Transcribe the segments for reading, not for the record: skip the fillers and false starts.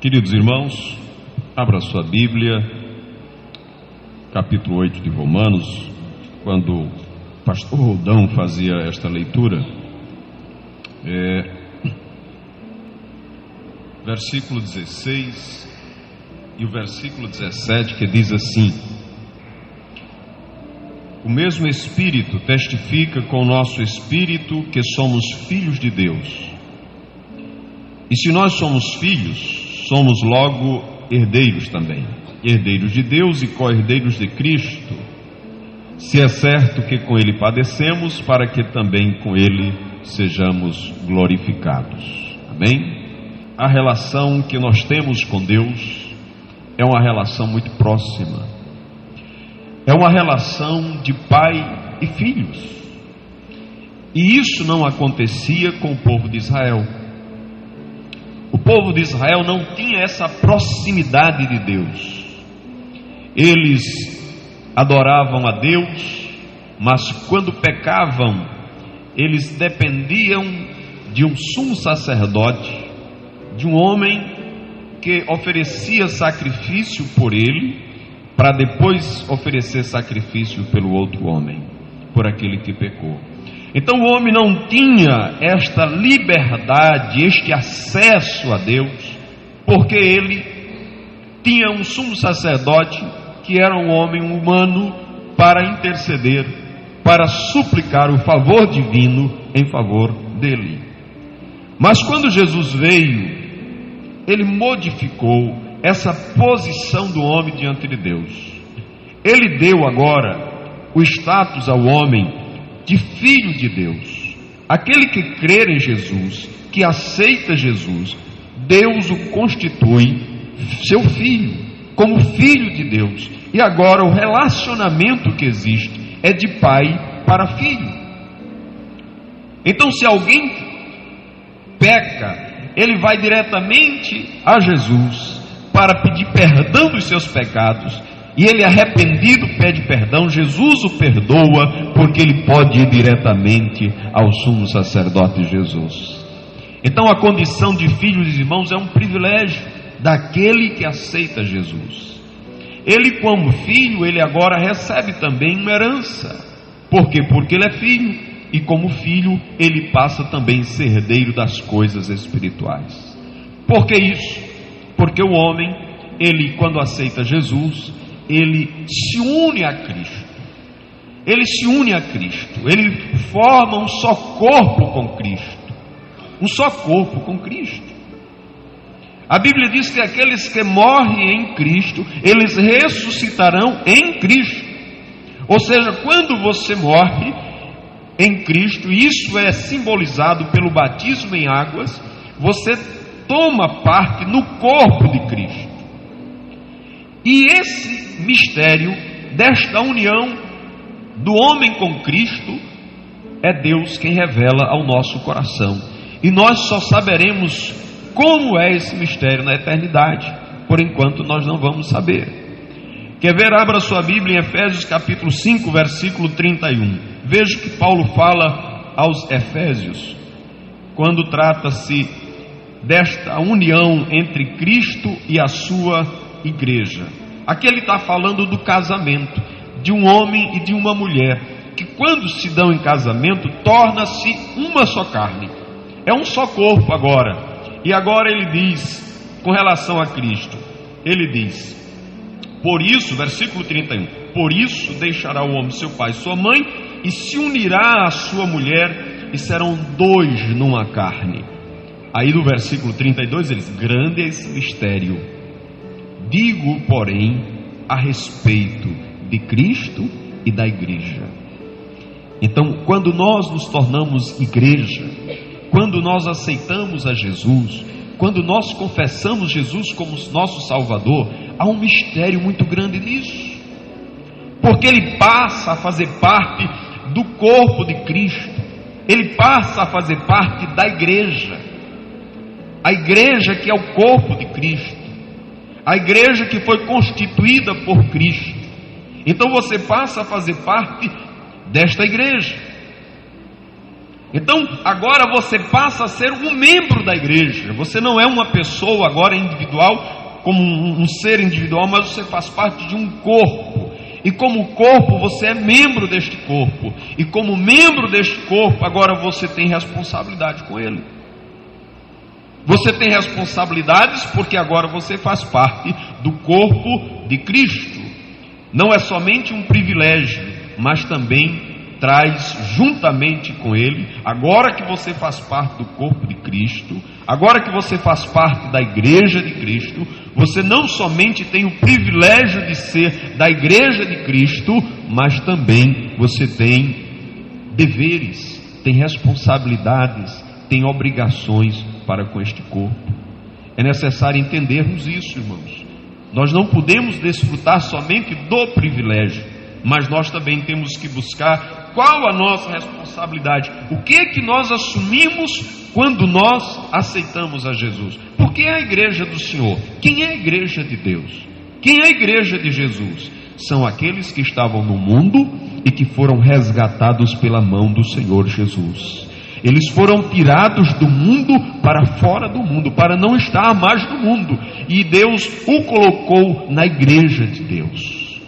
Queridos irmãos, abra sua Bíblia, capítulo 8 de Romanos. Quando o pastor Roldão fazia esta leitura, versículo 16 e o versículo 17, que diz assim: o mesmo Espírito testifica com o nosso espírito que somos filhos de Deus. E se nós somos filhos, somos logo herdeiros também, herdeiros de Deus e co-herdeiros de Cristo, se é certo que com Ele padecemos, para que também com Ele sejamos glorificados. Amém? A relação que nós temos com Deus é uma relação muito próxima, é uma relação de pai e filhos, e isso não acontecia com o povo de Israel. O povo de Israel não tinha essa proximidade de Deus. Eles adoravam a Deus, mas quando pecavam, eles dependiam de um sumo sacerdote, de um homem que oferecia sacrifício por ele, para depois oferecer sacrifício pelo outro homem, por aquele que pecou. Então o homem não tinha esta liberdade, este acesso a Deus, porque ele tinha um sumo sacerdote que era um homem humano para interceder, para suplicar o favor divino em favor dele. Mas quando Jesus veio, ele modificou essa posição do homem diante de Deus. Ele deu agora o status ao homem de filho de Deus. Aquele que crer em Jesus, que aceita Jesus, Deus o constitui seu filho, como filho de Deus. E agora o relacionamento que existe é de pai para filho. Então, se alguém peca, ele vai diretamente a Jesus para pedir perdão dos seus pecados. E ele, arrependido, pede perdão. Jesus o perdoa, porque ele pode ir diretamente ao sumo sacerdote Jesus. Então a condição de filho dos irmãos é um privilégio daquele que aceita Jesus. Ele, como filho, ele agora recebe também uma herança. Por quê? Porque ele é filho, e como filho ele passa também a ser herdeiro das coisas espirituais. Por que isso? Porque o homem, ele, quando aceita Jesus, ele se une a Cristo. Ele se une a Cristo. Ele forma um só corpo com Cristo. Um só corpo com Cristo. A Bíblia diz que aqueles que morrem em Cristo, eles ressuscitarão em Cristo. Ou seja, quando você morre em Cristo, isso é simbolizado pelo batismo em águas, você toma parte no corpo de Cristo. E esse mistério desta união do homem com Cristo é Deus quem revela ao nosso coração. E nós só saberemos como é esse mistério na eternidade. Por enquanto nós não vamos saber. Quer ver? Abra sua Bíblia em Efésios capítulo 5, versículo 31. Veja que Paulo fala aos Efésios, quando trata-se desta união entre Cristo e a sua igreja. Aqui ele está falando do casamento, de um homem e de uma mulher, que quando se dão em casamento, torna-se uma só carne, é um só corpo agora. E agora ele diz, com relação a Cristo, ele diz, por isso, versículo 31, por isso deixará o homem seu pai e sua mãe, e se unirá à sua mulher, e serão dois numa carne. Aí no versículo 32 ele diz, grande é esse mistério. Digo, porém, a respeito de Cristo e da igreja. Então, quando nós nos tornamos igreja, quando nós aceitamos a Jesus, quando nós confessamos Jesus como nosso Salvador, há um mistério muito grande nisso. Porque ele passa a fazer parte do corpo de Cristo. Ele passa a fazer parte da igreja. A igreja que é o corpo de Cristo. A igreja que foi constituída por Cristo. Então você passa a fazer parte desta igreja. Então, agora você passa a ser um membro da igreja. Você não é uma pessoa agora individual, como um ser individual, mas você faz parte de um corpo. E como corpo, você é membro deste corpo. E como membro deste corpo, agora você tem responsabilidade com ele. Você tem responsabilidades porque agora você faz parte do corpo de Cristo. Não é somente um privilégio, mas também traz juntamente com ele, agora que você faz parte do corpo de Cristo, agora que você faz parte da igreja de Cristo, você não somente tem o privilégio de ser da igreja de Cristo, mas também você tem deveres, tem responsabilidades, tem obrigações para com este corpo. É necessário entendermos isso, irmãos. Nós não podemos desfrutar somente do privilégio, mas nós também temos que buscar qual a nossa responsabilidade, o que é que nós assumimos quando nós aceitamos a Jesus. Porque é a igreja do Senhor. Quem é a igreja de Deus? Quem é a igreja de Jesus? São aqueles que estavam no mundo e que foram resgatados pela mão do Senhor Jesus. Eles foram tirados do mundo para fora do mundo, para não estar mais no mundo, e Deus o colocou na igreja de Deus.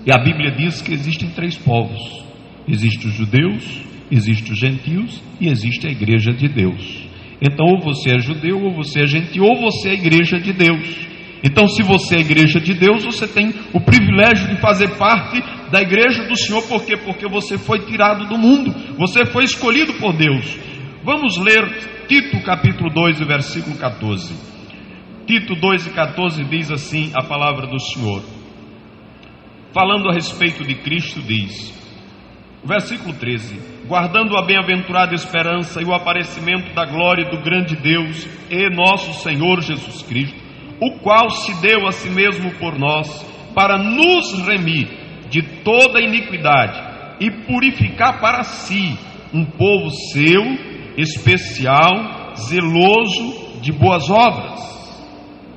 E a Bíblia diz que existem 3 povos: existem os judeus, existem os gentios e existe a igreja de Deus. Então, ou você é judeu, ou você é gentio, ou você é a igreja de Deus. Então, se você é a igreja de Deus, você tem o privilégio de fazer parte da igreja do Senhor. Por quê? Porque você foi tirado do mundo, você foi escolhido por Deus. Vamos ler Tito capítulo 2, versículo 14. Tito 2:14 diz assim a palavra do Senhor, falando a respeito de Cristo, diz, versículo 13: guardando a bem-aventurada esperança e o aparecimento da glória do grande Deus e nosso Senhor Jesus Cristo, o qual se deu a si mesmo por nós, para nos remir de toda iniquidade e purificar para si um povo seu, especial, zeloso de boas obras.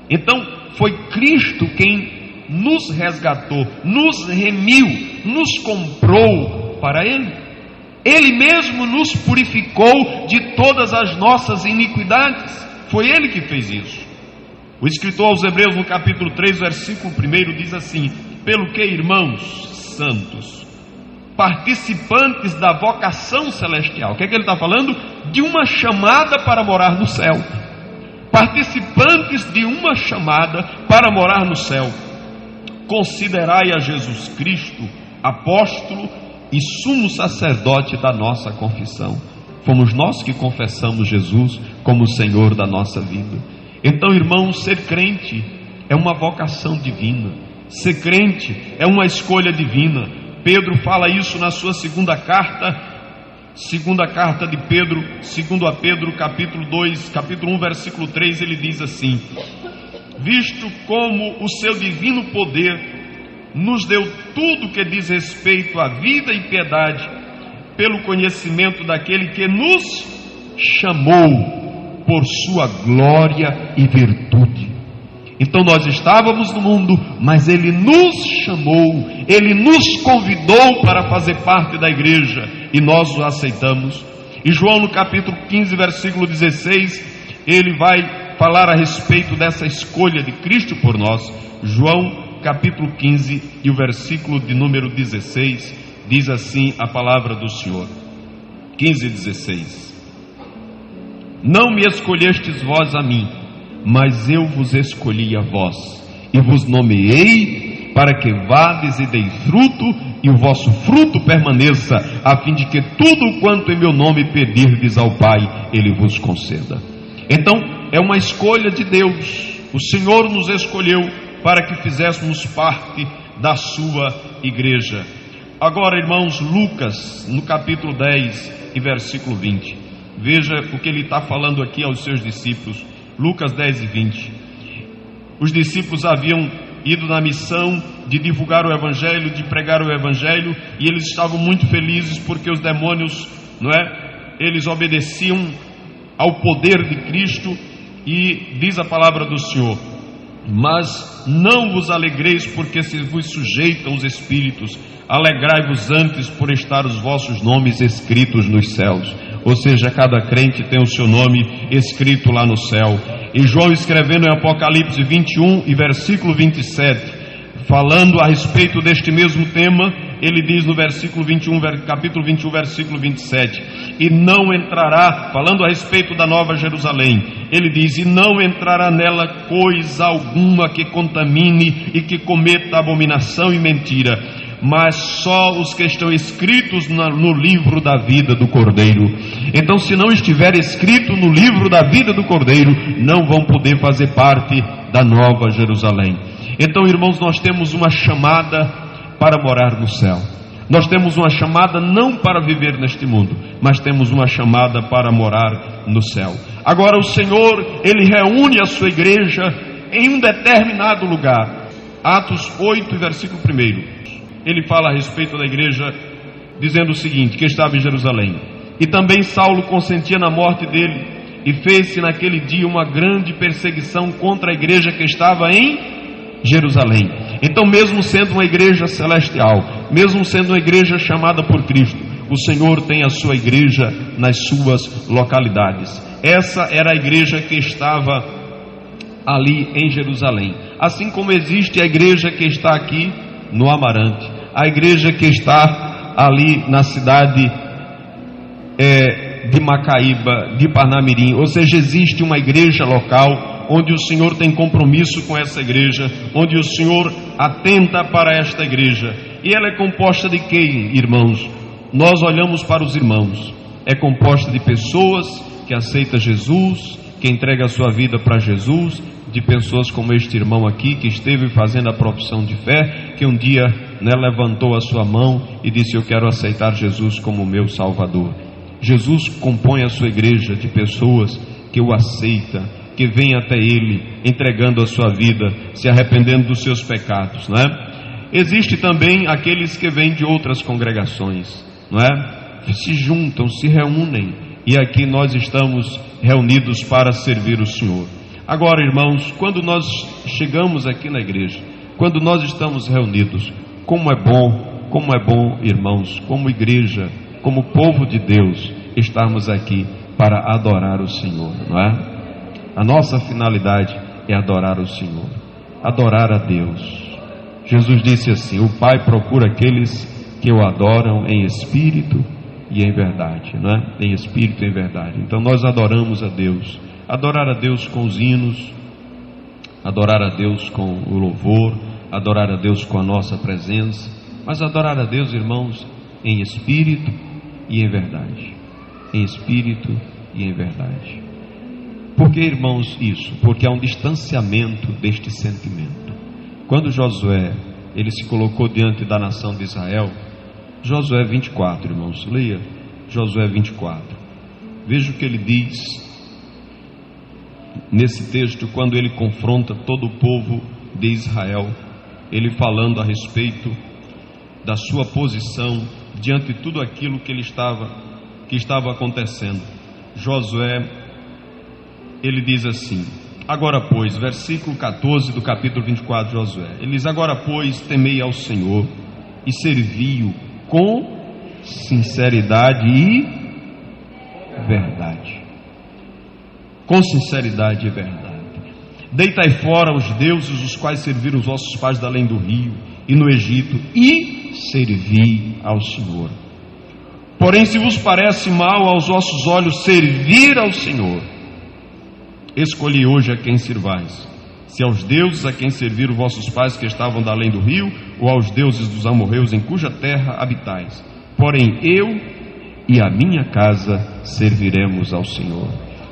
Então, foi Cristo quem nos resgatou, nos remiu, nos comprou para Ele. Ele mesmo nos purificou de todas as nossas iniquidades. Foi Ele que fez isso. O escritor aos Hebreus, no capítulo 3, versículo 1, diz assim: pelo que, irmãos santos, participantes da vocação celestial. O que é que ele está falando? De uma chamada para morar no céu. Participantes de uma chamada para morar no céu. Considerai a Jesus Cristo, apóstolo e sumo sacerdote da nossa confissão. Fomos nós que confessamos Jesus como o Senhor da nossa vida. Então, irmãos, ser crente é uma vocação divina. Ser crente é uma escolha divina. Pedro fala isso na sua segunda carta de Pedro, segundo a Pedro, capítulo 2, capítulo 1, versículo 3, ele diz assim: visto como o seu divino poder nos deu tudo que diz respeito à vida e piedade, pelo conhecimento daquele que nos chamou por sua glória e virtude. Então nós estávamos no mundo, mas Ele nos chamou, Ele nos convidou para fazer parte da igreja, e nós o aceitamos. E João, no capítulo 15, versículo 16, ele vai falar a respeito dessa escolha de Cristo por nós. João capítulo 15 e o versículo de número 16, diz assim a palavra do Senhor. 15:16: não me escolhestes vós a mim, mas eu vos escolhi a vós, e vos nomeei para que vades e deis fruto, e o vosso fruto permaneça, a fim de que tudo quanto em meu nome pedirdes ao Pai, Ele vos conceda. Então, é uma escolha de Deus. O Senhor nos escolheu para que fizéssemos parte da sua igreja. Agora, irmãos, Lucas, no capítulo 10 e versículo 20. Veja o que ele está falando aqui aos seus discípulos. Lucas 10 e 20. Os discípulos haviam ido na missão de divulgar o Evangelho, de pregar o Evangelho, e eles estavam muito felizes porque os demônios, eles obedeciam ao poder de Cristo. E diz a palavra do Senhor: Mas não vos alegreis porque se vos sujeitam os espíritos, alegrai-vos antes por estar os vossos nomes escritos nos céus. Ou seja, cada crente tem o seu nome escrito lá no céu. E João, escrevendo em Apocalipse 21 e versículo 27, falando a respeito deste mesmo tema, ele diz no versículo 21, capítulo 21, versículo 27, e não entrará, falando a respeito da Nova Jerusalém, ele diz, e não entrará nela coisa alguma que contamine e que cometa abominação e mentira, mas só os que estão escritos no livro da vida do Cordeiro. Então, se não estiver escrito no livro da vida do Cordeiro, não vão poder fazer parte da Nova Jerusalém. Então, irmãos, nós temos uma chamada para morar no céu. Nós temos uma chamada não para viver neste mundo, mas temos uma chamada para morar no céu. Agora o Senhor, Ele reúne a sua igreja em um determinado lugar. Atos 8, versículo 1. Ele fala a respeito da igreja, dizendo o seguinte, que estava em Jerusalém. E também Saulo consentia na morte dele, e fez-se naquele dia uma grande perseguição contra a igreja que estava em Jerusalém. Então, mesmo sendo uma igreja celestial, mesmo sendo uma igreja chamada por Cristo, o Senhor tem a sua igreja nas suas localidades. Essa era a igreja que estava ali em Jerusalém. Assim como existe a igreja que está aqui no Amarante, a igreja que está ali na cidade de Macaíba, de Parnamirim, ou seja, existe uma igreja local onde o Senhor tem compromisso com essa igreja, onde o Senhor atenta para esta igreja. E ela é composta de quem, irmãos? Nós olhamos para os irmãos. É composta de pessoas que aceitam Jesus, que entregam a sua vida para Jesus, de pessoas como este irmão aqui, que esteve fazendo a profissão de fé, que um dia levantou a sua mão e disse, eu quero aceitar Jesus como meu Salvador. Jesus compõe a sua igreja de pessoas que o aceitam, que vem até Ele, entregando a sua vida, se arrependendo dos seus pecados, não é? Existe também aqueles que vêm de outras congregações, não é? Se juntam, se reúnem, e aqui nós estamos reunidos para servir o Senhor. Agora, irmãos, quando nós chegamos aqui na igreja, quando nós estamos reunidos, como é bom, irmãos, como igreja, como povo de Deus, estarmos aqui para adorar o Senhor, não é? A nossa finalidade é adorar o Senhor, adorar a Deus. Jesus disse assim, o Pai procura aqueles que o adoram em espírito e em verdade, não é? Em espírito e em verdade. Então nós adoramos a Deus. Adorar a Deus com os hinos, adorar a Deus com o louvor, adorar a Deus com a nossa presença, mas adorar a Deus, irmãos, em espírito e em verdade. Em espírito e em verdade. Por que, irmãos, isso? Porque há um distanciamento deste sentimento. Quando Josué, ele se colocou diante da nação de Israel, Josué 24, irmãos, leia Josué 24. Veja o que ele diz nesse texto, quando ele confronta todo o povo de Israel, ele falando a respeito da sua posição diante de tudo aquilo que estava acontecendo. Josué, ele diz assim, agora pois, versículo 14 do capítulo 24 de Josué, ele diz, agora pois, temei ao Senhor e servi-o com sinceridade e verdade. Com sinceridade e verdade. Deitai fora os deuses os quais serviram os vossos pais da além do rio e no Egito, e servi ao Senhor. Porém, se vos parece mal aos vossos olhos servir ao Senhor, escolhi hoje a quem sirvais, se aos deuses a quem serviram vossos pais que estavam da além do rio, ou aos deuses dos amorreus em cuja terra habitais. Porém eu e a minha casa serviremos ao Senhor.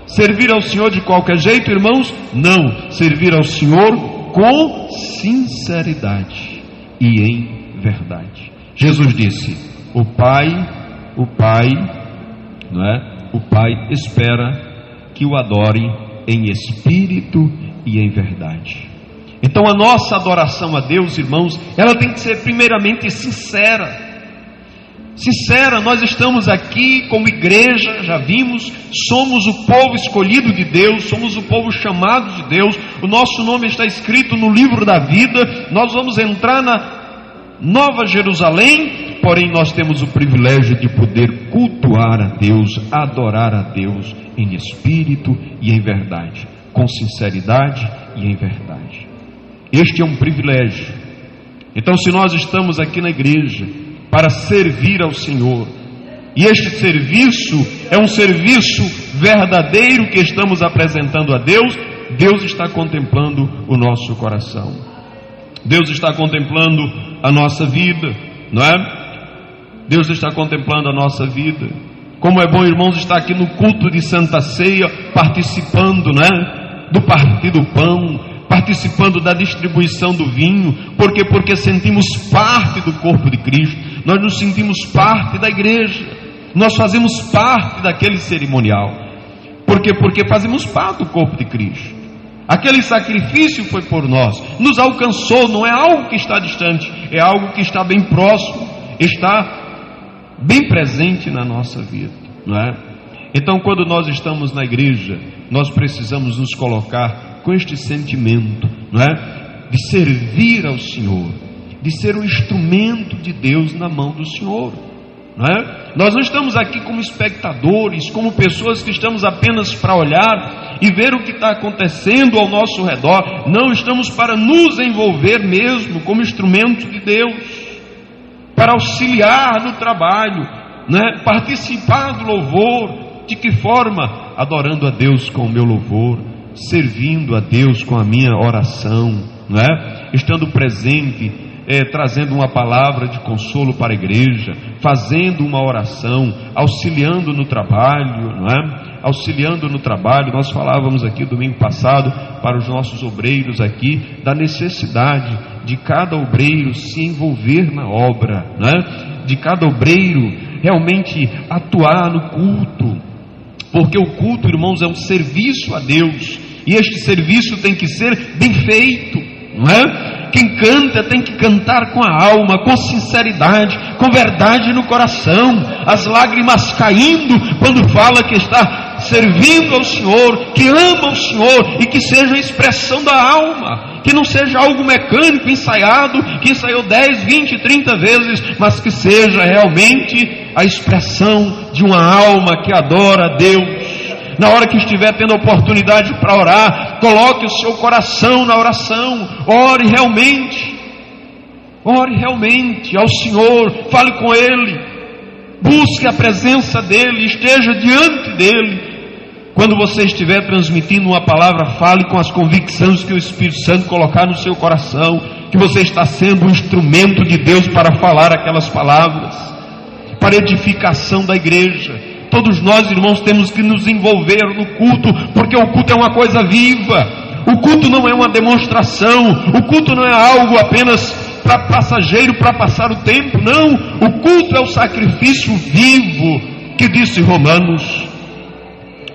Servir ao Senhor de qualquer jeito, irmãos? Não, servir ao Senhor com sinceridade e em verdade. Jesus disse, o Pai, não é? O Pai espera que o adorem em espírito e em verdade. Então a nossa adoração a Deus, irmãos, ela tem que ser primeiramente sincera. sincera. Nós estamos aqui como igreja, já vimos, somos o povo escolhido de Deus, somos o povo chamado de Deus, o nosso nome está escrito no livro da vida, nós vamos entrar na Nova Jerusalém, porém nós temos o privilégio de poder cultuar a Deus, adorar a Deus em espírito e em verdade, com sinceridade e em verdade. Este é um privilégio. Então, se nós estamos aqui na igreja para servir ao Senhor, e este serviço é um serviço verdadeiro que estamos apresentando a Deus, Deus está contemplando o nosso coração, Deus está contemplando a nossa vida, não é? Deus está contemplando a nossa vida. Como é bom, irmãos, estar aqui no culto de Santa Ceia, participando, né, do partir do pão, participando da distribuição do vinho. Por quê? Porque sentimos parte do corpo de Cristo, nós nos sentimos parte da igreja, nós fazemos parte daquele cerimonial. Por quê? Porque fazemos parte do corpo de Cristo. Aquele sacrifício foi por nós, nos alcançou, não é algo que está distante, é algo que está bem próximo, está bem presente na nossa vida, não é? Então, quando nós estamos na igreja, nós precisamos nos colocar com este sentimento, não é? De servir ao Senhor, de ser um instrumento de Deus na mão do Senhor, não é? Nós não estamos aqui como espectadores, como pessoas que estamos apenas para olhar e ver o que está acontecendo ao nosso redor. Não, estamos para nos envolver mesmo como instrumento de Deus, para auxiliar no trabalho, né? Participar do louvor. De que forma? Adorando a Deus com o meu louvor, servindo a Deus com a minha oração, não é? Estando presente, trazendo uma palavra de consolo para a igreja, fazendo uma oração, auxiliando no trabalho, não é? Auxiliando no trabalho. Nós falávamos aqui domingo passado para os nossos obreiros aqui da necessidade de cada obreiro se envolver na obra, não é? De cada obreiro realmente atuar no culto, porque o culto, irmãos, é um serviço a Deus, e este serviço tem que ser bem feito, não é? Quem canta tem que cantar com a alma, com sinceridade, com verdade no coração, as lágrimas caindo quando fala que está servindo ao Senhor, que ama o Senhor, e que seja a expressão da alma, que não seja algo mecânico, ensaiado, que ensaiou 10, 20, 30 vezes, mas que seja realmente a expressão de uma alma que adora a Deus. Na hora que estiver tendo oportunidade para orar, coloque o seu coração na oração, ore realmente ao Senhor, fale com Ele, busque a presença dEle, esteja diante dEle. Quando você estiver transmitindo uma palavra, fale com as convicções que o Espírito Santo colocar no seu coração, que você está sendo um instrumento de Deus para falar aquelas palavras, para edificação da igreja. Todos nós, irmãos, temos que nos envolver no culto, porque o culto é uma coisa viva, o culto não é uma demonstração, o culto não é algo apenas para passageiro, para passar o tempo, não, o culto é o sacrifício vivo, que disse Romanos,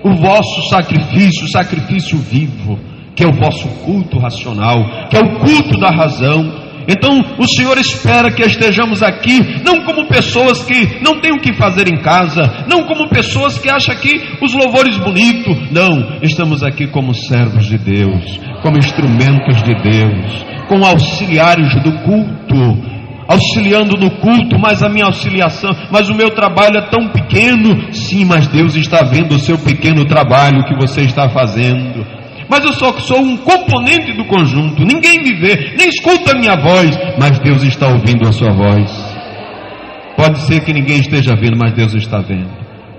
o vosso sacrifício, sacrifício vivo, que é o vosso culto racional, que é o culto da razão. Então o Senhor espera que estejamos aqui, não como pessoas que não têm o que fazer em casa, não como pessoas que acham aqui os louvores bonitos, não, estamos aqui como servos de Deus, como instrumentos de Deus, como auxiliares do culto, auxiliando no culto. Mas a minha auxiliação, mas o meu trabalho é tão pequeno. Sim, mas Deus está vendo o seu pequeno trabalho que você está fazendo. Mas eu só sou um componente do conjunto, ninguém me vê, nem escuta a minha voz, mas Deus está ouvindo a sua voz. Pode ser que ninguém esteja vendo, mas Deus está vendo.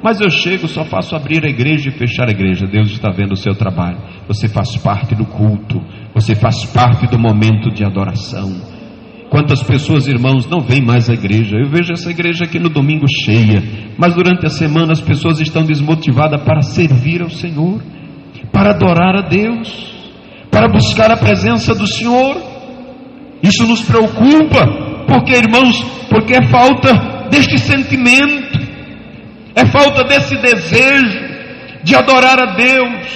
Mas eu chego, só faço abrir a igreja e fechar a igreja. Deus está vendo o seu trabalho. Você faz parte do culto, você faz parte do momento de adoração. Quantas pessoas, irmãos, não vêm mais à igreja? Eu vejo essa igreja aqui no domingo cheia, mas durante a semana as pessoas estão desmotivadas para servir ao Senhor, para adorar a Deus, para buscar a presença do Senhor. Isso nos preocupa, porque, irmãos, porque é falta deste sentimento, é falta desse desejo de adorar a Deus,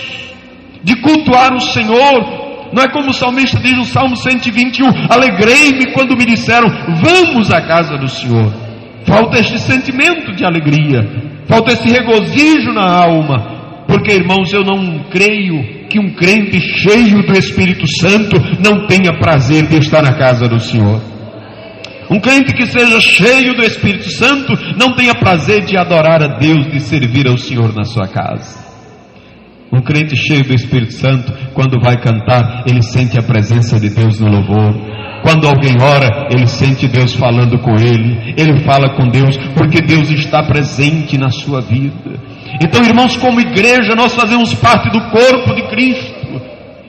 de cultuar o Senhor. Não é como o salmista diz no Salmo 121, alegrei-me quando me disseram, vamos à casa do Senhor. falta este sentimento de alegria, falta esse regozijo na alma, porque, irmãos, eu não creio que um crente cheio do Espírito Santo não tenha prazer de estar na casa do Senhor. Um crente que seja cheio do Espírito Santo não tenha prazer de adorar a Deus, de servir ao Senhor na sua casa. Um crente cheio do Espírito Santo, quando vai cantar, ele sente a presença de Deus no louvor. Quando alguém ora, ele sente Deus falando com ele. Ele fala com Deus, porque Deus está presente na sua vida. Então, irmãos, como igreja, nós fazemos parte do corpo de Cristo.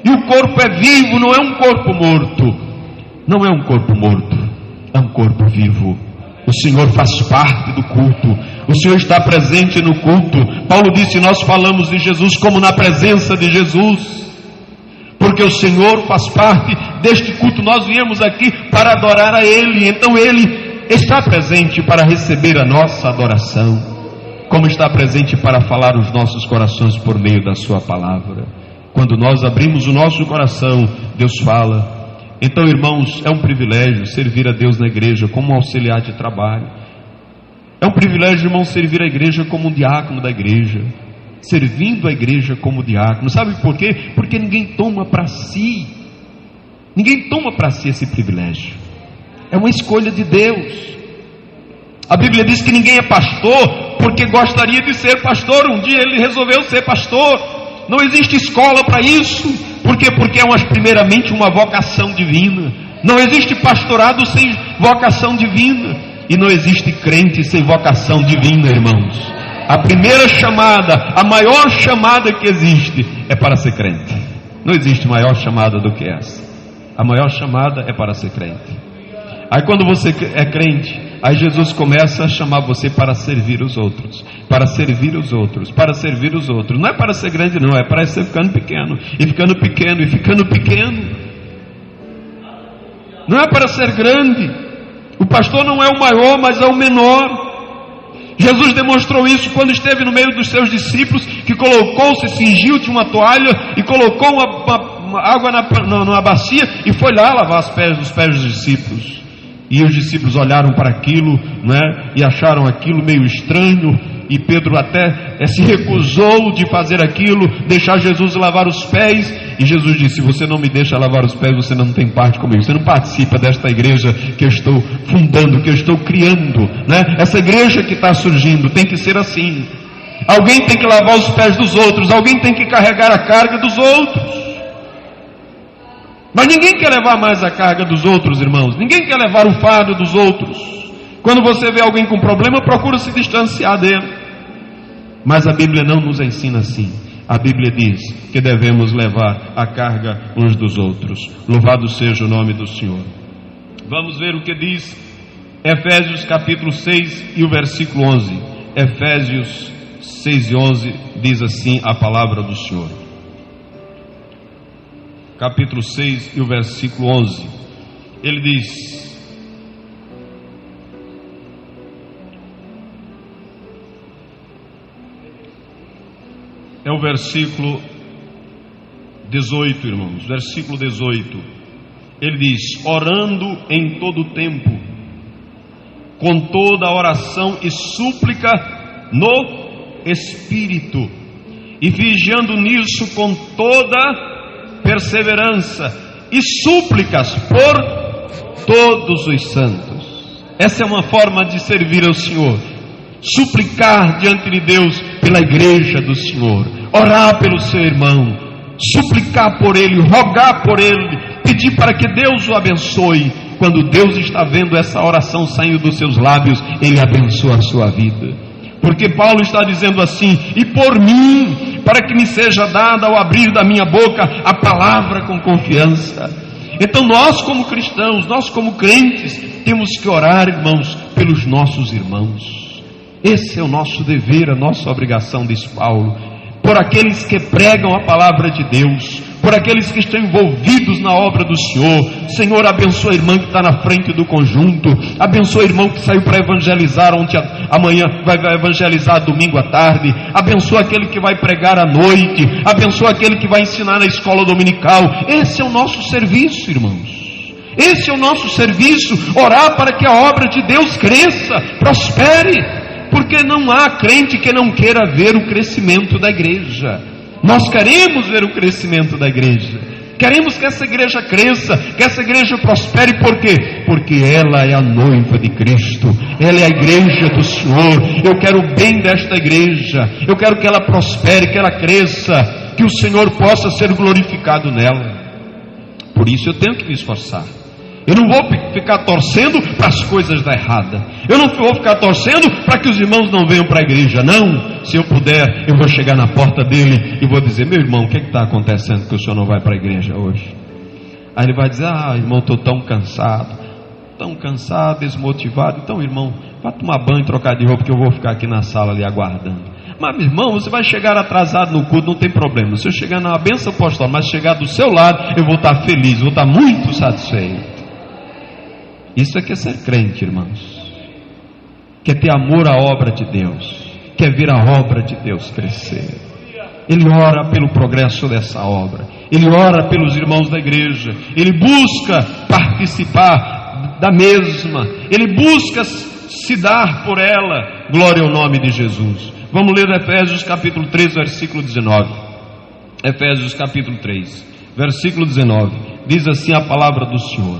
E o corpo é vivo, não é um corpo morto. Não é um corpo morto, é um corpo vivo. O Senhor faz parte do culto. O Senhor está presente no culto. Paulo disse, nós falamos de Jesus como na presença de Jesus. Porque o Senhor faz parte deste culto. Nós viemos aqui para adorar a Ele. Então Ele está presente para receber a nossa adoração. Como está presente para falar os nossos corações por meio da sua palavra. Quando nós abrimos o nosso coração, Deus fala. Então, irmãos, é um privilégio servir a Deus na igreja como um auxiliar de trabalho. É um privilégio, irmão, servir a igreja como um diácono da igreja. Servindo a igreja como diácono. Sabe por quê? Porque ninguém toma para si. Ninguém toma para si esse privilégio. É uma escolha de Deus. A Bíblia diz que ninguém é pastor porque gostaria de ser pastor. Um dia ele resolveu ser pastor. Não existe escola para isso. Por quê? Porque é primeiramente uma vocação divina. Não existe pastorado sem vocação divina. E não existe crente sem vocação divina, irmãos. A primeira chamada, a maior chamada que existe é para ser crente. Não existe maior chamada do que essa. A maior chamada é para ser crente. Aí quando você é crente, aí Jesus começa a chamar você para servir os outros. Para servir os outros, para servir os outros. Não é para ser grande não, é para ser ficando pequeno. E ficando pequeno, e ficando pequeno. Não é para ser grande. O pastor não é o maior, mas é o menor. Jesus demonstrou isso quando esteve no meio dos seus discípulos, que colocou-se, cingiu de uma toalha e colocou uma água na bacia e foi lá lavar os pés dos discípulos. E os discípulos olharam para aquilo, né, e acharam aquilo meio estranho. E Pedro até se recusou de fazer aquilo, deixar Jesus lavar os pés. E Jesus disse, se você não me deixa lavar os pés, você não tem parte comigo. Você não participa desta igreja que eu estou fundando, que eu estou criando, né? Essa igreja que está surgindo tem que ser assim. Alguém tem que lavar os pés dos outros. Alguém tem que carregar a carga dos outros. Mas ninguém quer levar mais a carga dos outros, irmãos. Ninguém quer levar o fardo dos outros. Quando você vê alguém com problema, procura se distanciar dele. Mas a Bíblia não nos ensina assim. A Bíblia diz que devemos levar a carga uns dos outros. Louvado seja o nome do Senhor. Vamos ver o que diz Efésios capítulo 6 e o versículo 11. Efésios 6 e 11 diz assim a palavra do Senhor. Capítulo 6 e o versículo 11. Ele diz: é o versículo 18, irmãos. Versículo 18. Ele diz: orando em todo o tempo, com toda a oração e súplica no Espírito, e vigiando nisso com toda perseverança e súplicas por todos os santos. Essa é uma forma de servir ao Senhor. Suplicar diante de Deus pela igreja do Senhor, orar pelo seu irmão, suplicar por ele, rogar por ele, pedir para que Deus o abençoe. Quando Deus está vendo essa oração saindo dos seus lábios, Ele abençoa a sua vida. Porque Paulo está dizendo assim: e por mim, para que me seja dada ao abrir da minha boca a palavra com confiança. Então nós como cristãos, nós como crentes, temos que orar, irmãos, pelos nossos irmãos. Esse é o nosso dever, a nossa obrigação, diz Paulo. Por aqueles que pregam a palavra de Deus, por aqueles que estão envolvidos na obra do Senhor. Senhor, abençoa a irmã que está na frente do conjunto, abençoa o irmão que saiu para evangelizar ontem, amanhã vai evangelizar domingo à tarde, abençoa aquele que vai pregar à noite, abençoa aquele que vai ensinar na escola dominical. Esse é o nosso serviço, irmãos. Esse é o nosso serviço, orar para que a obra de Deus cresça, prospere, porque não há crente que não queira ver o crescimento da igreja. Nós queremos ver o crescimento da igreja, queremos que essa igreja cresça, que essa igreja prospere. Por quê? Porque ela é a noiva de Cristo, ela é a igreja do Senhor. Eu quero o bem desta igreja, eu quero que ela prospere, que ela cresça, que o Senhor possa ser glorificado nela. Por isso eu tenho que me esforçar. Eu não vou ficar torcendo para as coisas dar errada. Eu não vou ficar torcendo para que os irmãos não venham para a igreja. Não. Se eu puder, eu vou chegar na porta dele e vou dizer: meu irmão, o que está acontecendo que o senhor não vai para a igreja hoje? Aí ele vai dizer: ah, irmão, estou tão cansado, desmotivado. Então, irmão, vá tomar banho, trocar de roupa, que eu vou ficar aqui na sala ali aguardando. Mas, meu irmão, você vai chegar atrasado no culto, não tem problema. Se eu chegar na bênção apostólica, mas chegar do seu lado, eu vou estar feliz, vou estar muito satisfeito. Isso é que é ser crente, irmãos. Quer ter amor à obra de Deus, quer ver a obra de Deus crescer. Ele ora pelo progresso dessa obra, ele ora pelos irmãos da igreja, ele busca participar da mesma, ele busca se dar por ela. Glória ao nome de Jesus. Vamos ler Efésios capítulo 3, versículo 19. Efésios capítulo 3, versículo 19. Diz assim a palavra do Senhor: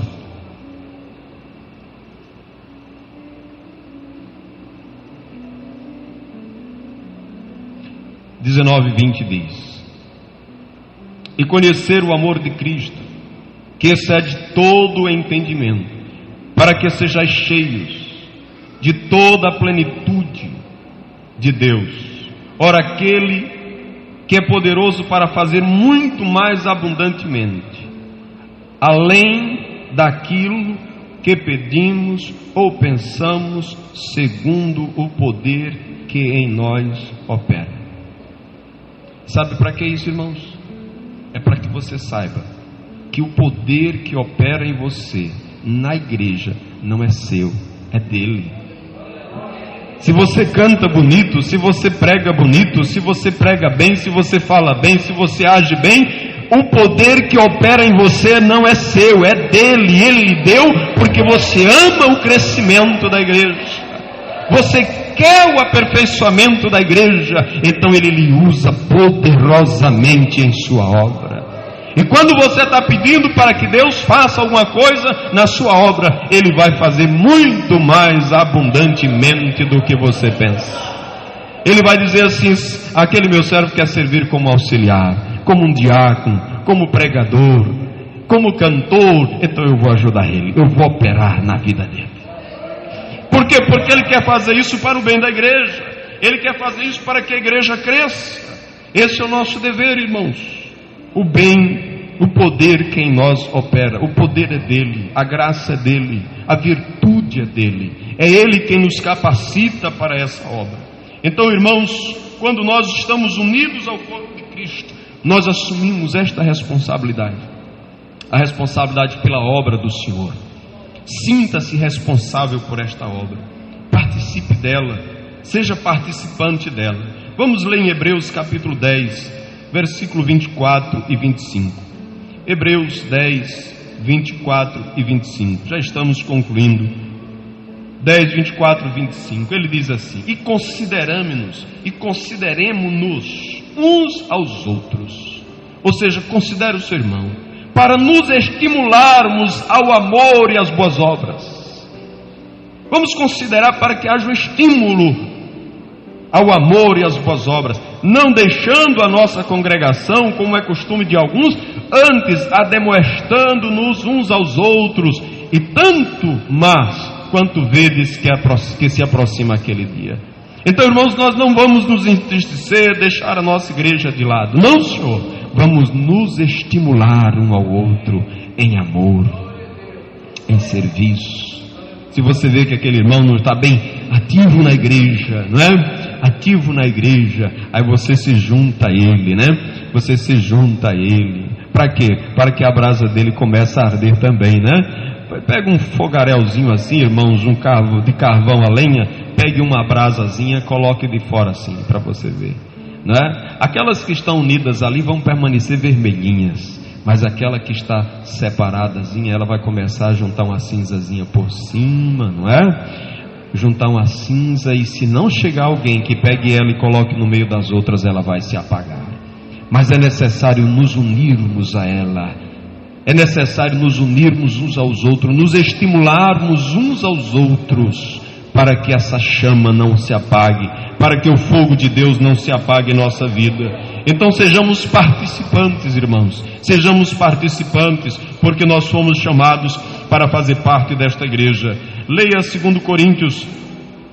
19:20 diz: e conhecer o amor de Cristo, que excede todo o entendimento, para que sejais cheios de toda a plenitude de Deus. Ora, aquele que é poderoso para fazer muito mais abundantemente, além daquilo que pedimos ou pensamos, segundo o poder que em nós opera. Sabe para que isso, irmãos? É para que você saiba que o poder que opera em você, na igreja, não é seu, é dele. Se você canta bonito, se você prega bonito, se você prega bem, se você fala bem, se você age bem, o poder que opera em você não é seu, é dele. Ele lhe deu porque você ama o crescimento da igreja, você quer o aperfeiçoamento da igreja, então ele lhe usa poderosamente em sua obra. E quando você está pedindo para que Deus faça alguma coisa na sua obra, ele vai fazer muito mais abundantemente do que você pensa. Ele vai dizer assim: aquele meu servo quer servir como auxiliar, como um diácono, como pregador, como cantor, então eu vou ajudar ele, eu vou operar na vida dele. Por quê? Porque ele quer fazer isso para o bem da igreja, ele quer fazer isso para que a igreja cresça. Esse é o nosso dever, irmãos. O bem, o poder que em nós opera, o poder é dele, a graça é dele, a virtude é dele, é ele quem nos capacita para essa obra. Então, irmãos, quando nós estamos unidos ao corpo de Cristo, nós assumimos esta responsabilidade, a responsabilidade pela obra do Senhor. Sinta-se responsável por esta obra, participe dela, seja participante dela. Vamos ler em Hebreus capítulo 10, versículo 24 e 25. Hebreus 10, 24 e 25. Já estamos concluindo. 10, 24 e 25. Ele diz assim: e consideremos-nos uns aos outros. Ou seja, considere o seu irmão, para nos estimularmos ao amor e às boas obras. Vamos considerar para que haja um estímulo ao amor e às boas obras, não deixando a nossa congregação, como é costume de alguns, antes admoestando-nos uns aos outros, e tanto mais quanto vedes que se aproxima aquele dia. Então, irmãos, nós não vamos nos entristecer, deixar a nossa igreja de lado. Não, Senhor, vamos nos estimular um ao outro em amor, em serviço. Se você vê que aquele irmão não está bem ativo na igreja, não é? Ativo na igreja, aí você se junta a ele, né? Você se junta a ele. Para quê? Para que a brasa dele comece a arder também, né? Pega um fogarelzinho assim, irmãos, um carro de carvão a lenha, pegue uma brasazinha, coloque de fora assim, para você ver, não é? Aquelas que estão unidas ali vão permanecer vermelhinhas, Mas aquela que está separadazinha, ela vai começar a juntar uma cinzazinha por cima, não é? Juntar uma cinza, e se não chegar alguém que pegue ela e coloque no meio das outras, ela vai se apagar. Mas é necessário nos unirmos a ela. É necessário nos unirmos uns aos outros, nos estimularmos uns aos outros, para que essa chama não se apague, para que o fogo de Deus não se apague em nossa vida. Então sejamos participantes, irmãos, sejamos participantes, porque nós fomos chamados para fazer parte desta igreja. Leia 2 Coríntios,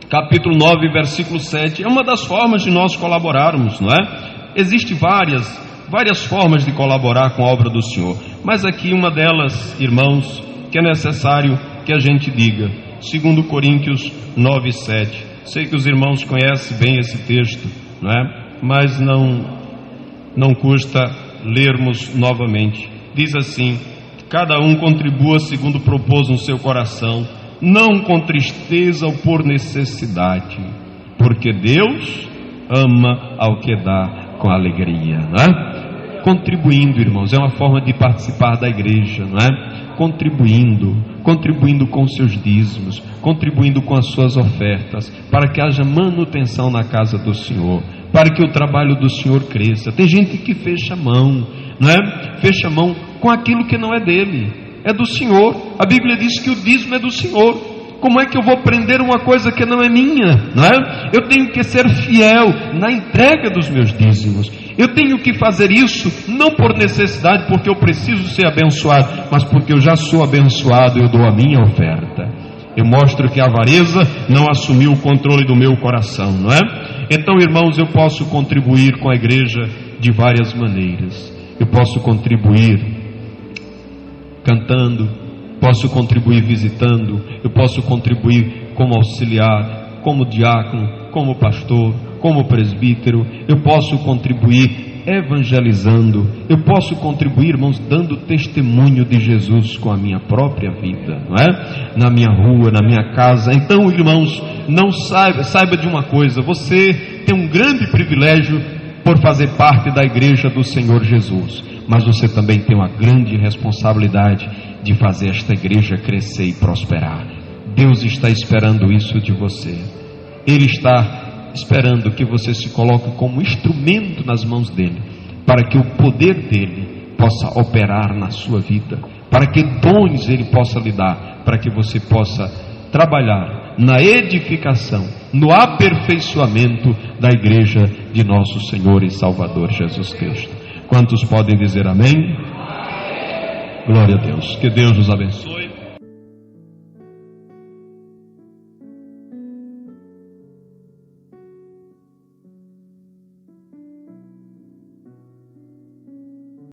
capítulo 9, versículo 7, é uma das formas de nós colaborarmos, não é? Existem várias formas de colaborar com a obra do Senhor, mas aqui uma delas, irmãos, que é necessário que a gente diga, 2 Coríntios 9, 7, sei que os irmãos conhecem bem esse texto, não é? Mas não custa lermos novamente. Diz assim: cada um contribua segundo propôs no seu coração, não com tristeza ou por necessidade, porque Deus ama ao que dá com alegria, não é? Contribuindo, irmãos, é uma forma de participar da igreja, não é? Contribuindo com seus dízimos, contribuindo com as suas ofertas, para que haja manutenção na casa do Senhor, para que o trabalho do Senhor cresça. Tem gente que fecha a mão, não é? Fecha a mão com aquilo que não é dele, é do Senhor. A Bíblia diz que o dízimo é do Senhor. Como é que eu vou prender uma coisa que não é minha, não é? Eu tenho que ser fiel na entrega dos meus dízimos. Eu tenho que fazer isso não por necessidade, porque eu preciso ser abençoado, mas porque eu já sou abençoado e eu dou a minha oferta. Eu mostro que a avareza não assumiu o controle do meu coração, não é? Então, irmãos, eu posso contribuir com a igreja de várias maneiras. Eu posso contribuir cantando, posso contribuir visitando, eu posso contribuir como auxiliar, como diácono, como pastor, como presbítero, eu posso contribuir evangelizando, eu posso contribuir, irmãos, dando testemunho de Jesus com a minha própria vida, não é? Na minha rua, na minha casa. Então, irmãos, não saiba de uma coisa: você tem um grande privilégio por fazer parte da igreja do Senhor Jesus, mas você também tem uma grande responsabilidade de fazer esta igreja crescer e prosperar. Deus está esperando isso de você. Ele está esperando que você se coloque como instrumento nas mãos dele, para que o poder dele possa operar na sua vida, para que dons ele possa lhe dar, para que você possa trabalhar na edificação, no aperfeiçoamento da igreja de nosso Senhor e Salvador Jesus Cristo. Quantos podem dizer amém? Glória a Deus. Que Deus nos abençoe.